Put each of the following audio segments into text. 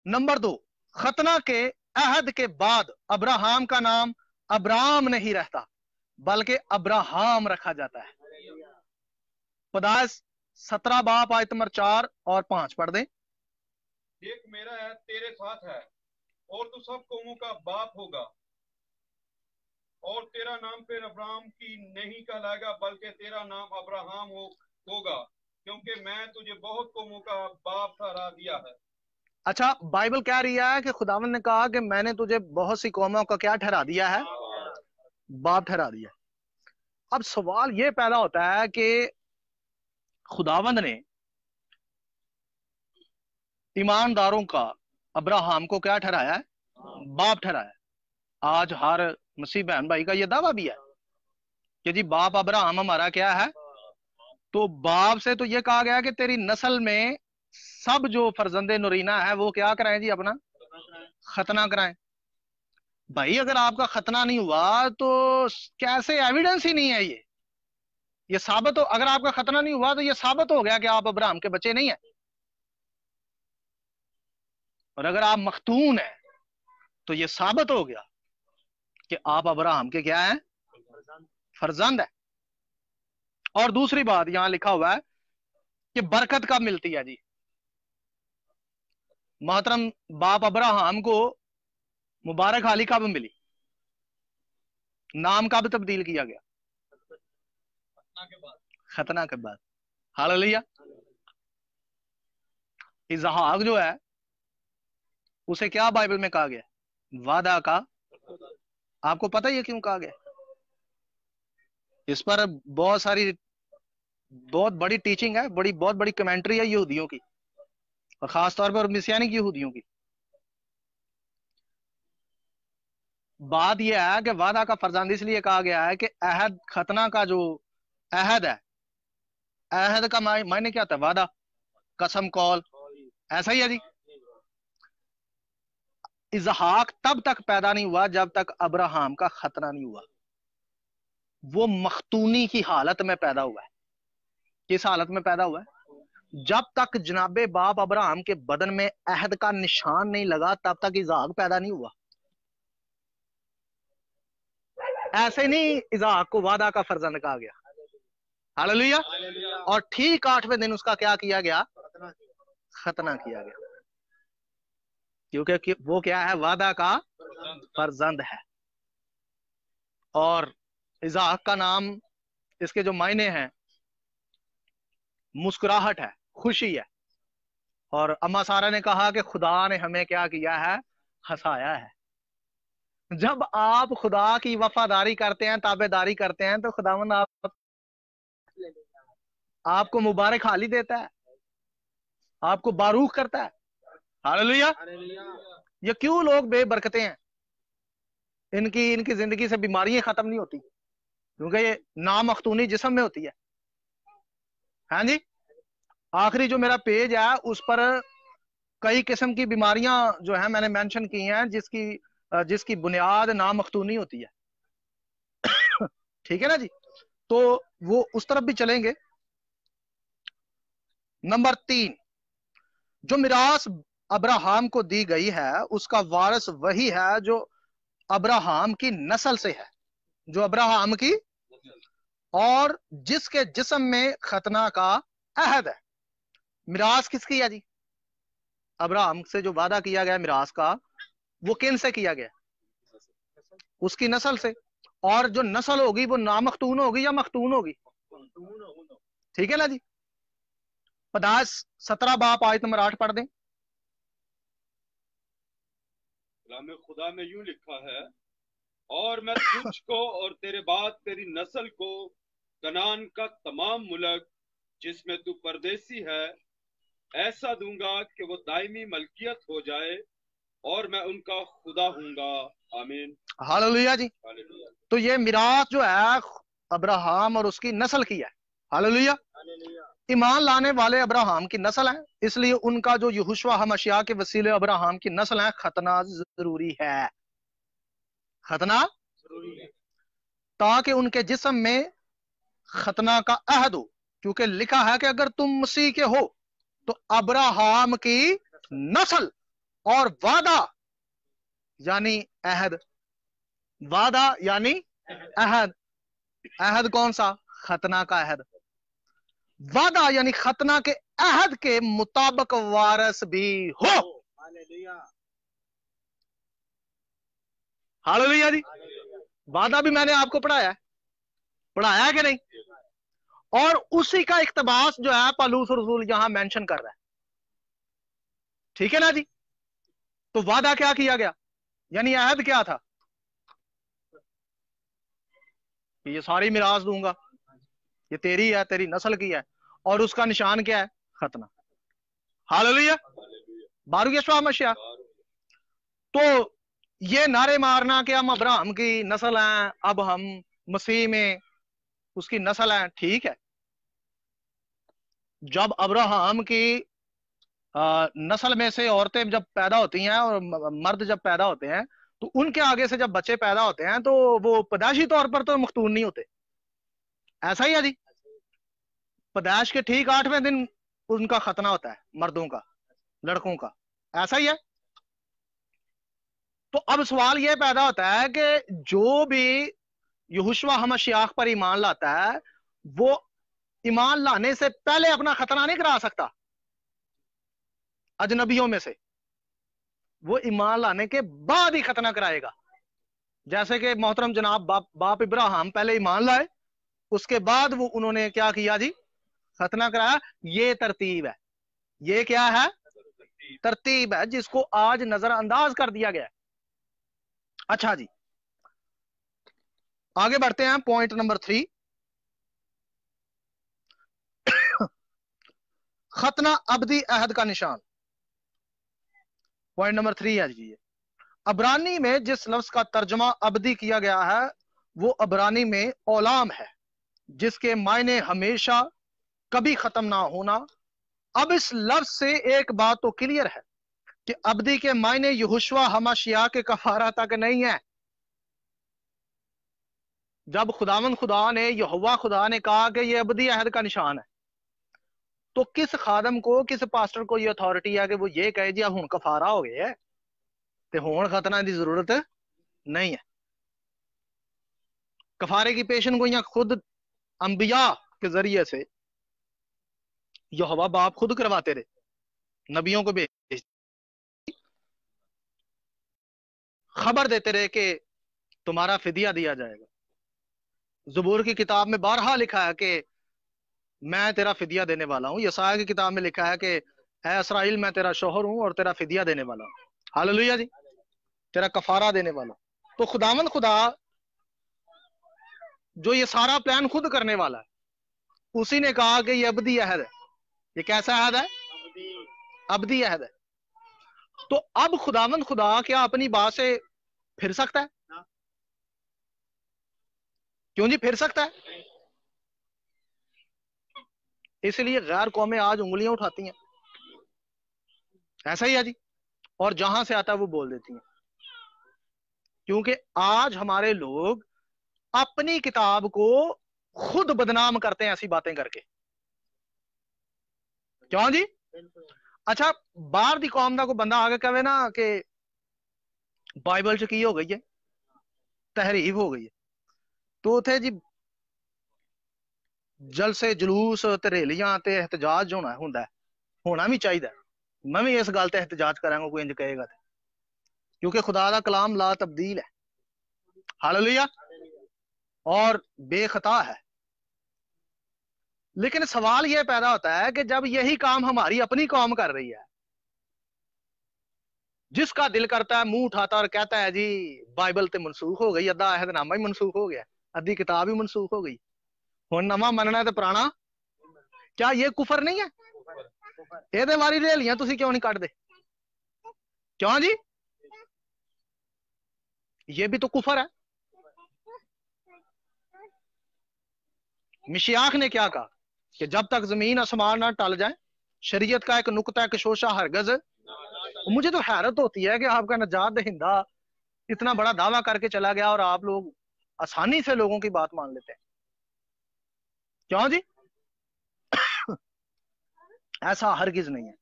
Number 2, खतना के अहद के बाद अब्राहम का नाम अब्राम नहीं रहता बल्कि अब्राहम रखा जाता है। पैदाइश 17 बाप आयत नंबर 4 और 5 पढ़ दें। देख मेरा है तेरे साथ है और तू सब कौमों का बाप होगा और तेरा नाम फिर अब्राहम की नहीं कहलाएगा बल्कि तेरा नाम अब्राहम होगा क्योंकि मैं तुझे बहुत कौमों का बाप ठहरा दिया है। अच्छा, बाइबल कह रही है कि खुदावंद ने कहा कि मैंने तुझे बहुत सी कौमों का क्या ठहरा दिया है? बाप ठहरा दिया। अब सवाल यह पैदा होता है कि खुदावंद ने ईमानदारों का अब्राहम को क्या ठहराया है? बाप ठहराया। आज हर मसीह बहन भाई का यह दावा भी है कि जी बाप अब्राहम हमारा क्या है? तो बाप से तो यह कहा गया कि तेरी नस्ल में सब जो फर्जंदे नूरीना है वो क्या कराएं जी? अपना खतना कराएं। भाई अगर आपका खतना नहीं हुआ तो कैसे? एविडेंस ही नहीं है ये साबित हो। अगर आपका खतना नहीं हुआ तो ये साबित हो गया कि आप अब्राहम के बच्चे नहीं है। और अगर आप मख्तून है तो ये साबित हो गया कि आप अब्राहम के क्या हैं? फर्जंद है। और दूसरी बात यहां लिखा हुआ है कि बरकत कब मिलती है जी? मोहतरम बाप अब्राहम को मुबारक हाली कब मिली? नाम कब तब्दील किया गया? खतना के बाद। हालेलुया। इसहाक जो है उसे क्या बाइबल में कहा गया? वादा का। आपको पता ही है क्यों कहा गया? इस पर बहुत बड़ी टीचिंग है, बहुत बड़ी कमेंट्री है यहूदियों की, और खास तौर पर मिसियानिक यहूदियों की। बात यह है कि वादा का फर्जंद इसलिए कहा गया है कि अहद, खतना का जो अहद है, अहद का मायने क्या था? वादा, कसम, कौल, ऐसा ही है जी। इसहाक तब तक पैदा नहीं हुआ जब तक अब्राहम का खतना नहीं हुआ। वो मख्तूनी की हालत में पैदा हुआ है। किस हालत में पैदा हुआ है? जब तक जनाबे बाप अब्राहम के बदन में अहद का निशान नहीं लगा तब तक इसहाक पैदा नहीं हुआ। ऐसे नहीं इसहाक को वादा का फर्जंद कहा गया। हालेलुया। और ठीक 8वें दिन उसका क्या किया गया? खतना किया गया, क्योंकि वो क्या है? वादा का फर्जंद है। और इसहाक का नाम, इसके जो मायने हैं, मुस्कुराहट है, खुशी है। और अम्मा सारा ने कहा कि खुदा ने हमें क्या किया है? हंसाया है। जब आप खुदा की वफादारी करते हैं, ताबेदारी करते हैं, तो खुदावंद आपको मुबारक हाली देता है, आपको बारूक करता है। हालेलुया। ये क्यों लोग बेबरकते हैं? इनकी जिंदगी से बीमारियां खत्म नहीं होती क्योंकि ये नामख्तूनी जिस्म में होती है। हाँ जी। आखिरी जो मेरा पेज है उस पर कई किस्म की बीमारियां जो है मैंने मेंशन की हैं जिसकी बुनियाद नामख्तूनी होती है। ठीक है ना जी। तो वो उस तरफ भी चलेंगे। नंबर 3, जो मिरास अब्राहम को दी गई है उसका वारिस वही है जो अब्राहम की नस्ल से है, जो अब्राहम की, और जिसके जिस्म में खतना का अहद है। मिरास किसकी है जी? अब्राहम से जो वादा किया गया मिरास का, वो किन से किया गया? उसकी नस्ल से। और जो नस्ल होगी वो नामख्तून होगी या मख्तून होगी? ठीक है ना जी। पैदाइश 17 बाप आयत नंबर 8 पढ़ दें। कलाम खुदा में यूं लिखा है, और मैं तुझको और तेरे बाद तेरी नस्ल को कनान का तमाम मुल्क जिसमें तू परदेसी है ऐसा दूंगा कि वो दायमी मलकियत हो जाए और मैं उनका खुदा हूंगा। आमीन। हालेलुया जी। हालेलुया। तो ये मिरास जो है अब्राहम और उसकी नस्ल की है। हालेलुया। ईमान लाने वाले अब्राहम की नस्ल है, इसलिए उनका जो यहोशुआ हमशिया के वसीले अब्राहम की नस्ल है, खतना जरूरी है। खतना जरूरी है ताकि उनके जिस्म में खतना का अहद हो, क्योंकि लिखा है कि अगर तुम मसीह के हो तो अब्राहम की नस्ल और वादा यानी अहद, वादा यानी अहद, अहद कौन सा? खतना का अहद। वादा यानी खतना के अहद के मुताबिक वारस भी हो। हालेलुया जी। वादा भी मैंने आपको पढ़ाया है कि नहीं? और उसी का इक्तबास जो है पौलुस रसूल यहां मेंशन कर रहा है, ठीक है ना जी। तो वादा क्या किया गया, यानी अहद क्या था? ये सारी मिरास दूंगा, ये तेरी है, तेरी नस्ल की है, और उसका निशान क्या है? खतना। हालेलुया, बारू यीशु मसीह। तो ये नारे मारना कि हम अब्राहम की नस्ल हैं, अब हम मसीह में उसकी नस्ल हैं, ठीक है। जब अब्राहम की नस्ल में से औरतें जब पैदा होती हैं और मर्द जब पैदा होते हैं, तो उनके आगे से जब बच्चे पैदा होते हैं तो वो पैदाइशी तौर पर तो मख्तून नहीं होते, ऐसा ही है जी। पैदाइश के ठीक 8वें दिन उनका खतना होता है, मर्दों का, लड़कों का, ऐसा ही है। तो अब सवाल यह पैदा होता है कि जो भी यहोशुआ हमशियाह पर ईमान लाता है, वो ईमान लाने से पहले अपना खतना नहीं करा सकता अजनबियों में से, वो ईमान लाने के बाद ही खतना कराएगा। जैसे कि मोहतरम जनाब बाप इब्राहिम पहले ईमान लाए, उसके बाद वो उन्होंने क्या किया जी? खतना कराया। ये तरतीब है, ये क्या है? तरतीब है, जिसको आज नजरअंदाज कर दिया गया है। अच्छा जी, आगे बढ़ते हैं। पॉइंट नंबर 3, खतना अब्दी अहद का निशान। पॉइंट नंबर 3 है जी, अबरानी में जिस लफ्ज का तर्जमा अब्दी किया गया है वो अबरानी में ओलाम है, जिसके मायने हमेशा, कभी खत्म ना होना। अब इस लफ्ज से एक बात तो क्लियर है कि अब्दी के मायने यहोशुआ हमशियाह के कफारा तक नहीं है। जब खुदावंद खुदा ने, यहोवा खुदा ने कहा कि ये अब्दी अहद का निशान है, तो किस खादम को, किस पास्टर को ये अथॉरिटी है कि वो ये कहे जी अब हुण कफारा हो गया है ते हुण खतना की जरूरत नहीं है? कफारे की पेशन गोइयां खुद अंबिया के जरिए से यहोवा बाप खुद करवाते रहे, नबियों को भेज खबर देते रहे कि तुम्हारा फिदिया दिया जाएगा। ज़बूर की किताब में बारहा लिखा है कि मैं तेरा फिदिया देने वाला हूं। यसाया की किताब में लिखा है कि ऐ इसराइल मैं तेरा शोहर हूं और तेरा फिदिया देने वाला हूं। हालेलुया जी, तेरा कफारा देने वाला हूं। तो खुदावंद खुदा जो ये सारा प्लान खुद करने वाला है, उसी ने कहा कि ये अब्दी अहद है। ये कैसा अहद है? अब्दी अहद है। तो अब खुदावंद खुदा क्या अपनी बात से फिर सकता है? क्यों जी फिर सकता है? इसलिए गैर कौमें आज उंगलियां उठाती हैं, ऐसा ही है जी, और जहां से आता है वो बोल देती हैं। क्योंकि आज हमारे लोग अपनी किताब को खुद बदनाम करते हैं ऐसी बातें करके। क्यों जी? अच्छा, बाहर दी कौम का कोई बंदा आके कहे ना कि बाइबल च की हो गई है, तहरीफ हो गई है, तो उथे जी जलसे जलूस ते रैलियां ते एहतजाज होना भी चाहिए। मैं भी इस गल ते एहतजाज करांगा कोई इंज कहेगा ते, क्योंकि खुदा दा कलाम ला तब्दील है, हालेलुया, और बेखता है। लेकिन सवाल यह पैदा होता है कि जब यही काम हमारी अपनी कौम कर रही है, जिसका दिल करता है मुंह उठाता और कहता है जी बाइबल ते मनसूख हो गई, अद्धा अहदनामा ही मनसूख हो गया, अद्धी किताब ही मनसूख हो गई, हुण नवां मनना है ते पुराना, क्या ये कुफर नहीं है? ਇਹਦੇ ਵਾਰੀ ਰੇਲੀਆਂ ਤੁਸੀਂ क्यों नहीं ਕੱਢਦੇ? क्यों जी? ये भी तो कुफर है। मिशियाख ने क्या कहा कि जब तक जमीन आसमान ना टल जाए, शरीयत का एक नुक्ता एक शोशा हरगज। मुझे तो हैरत होती है कि आपका नजात दहिंदा इतना बड़ा दावा करके चला गया और आप लोग आसानी से लोगों की बात मान लेते हैं। क्यों जी? ऐसा हरगिज नहीं है।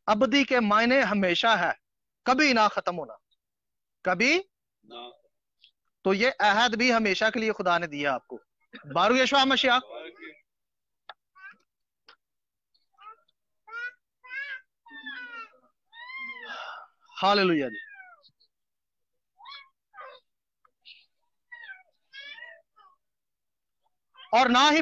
अब्दी के मायने हमेशा है, कभी ना खत्म होना, कभी। ना तो ये अहद भी हमेशा के लिए खुदा ने दिया आपको। बारू यशवा मसीहा। हालेलुया जी। और ना ही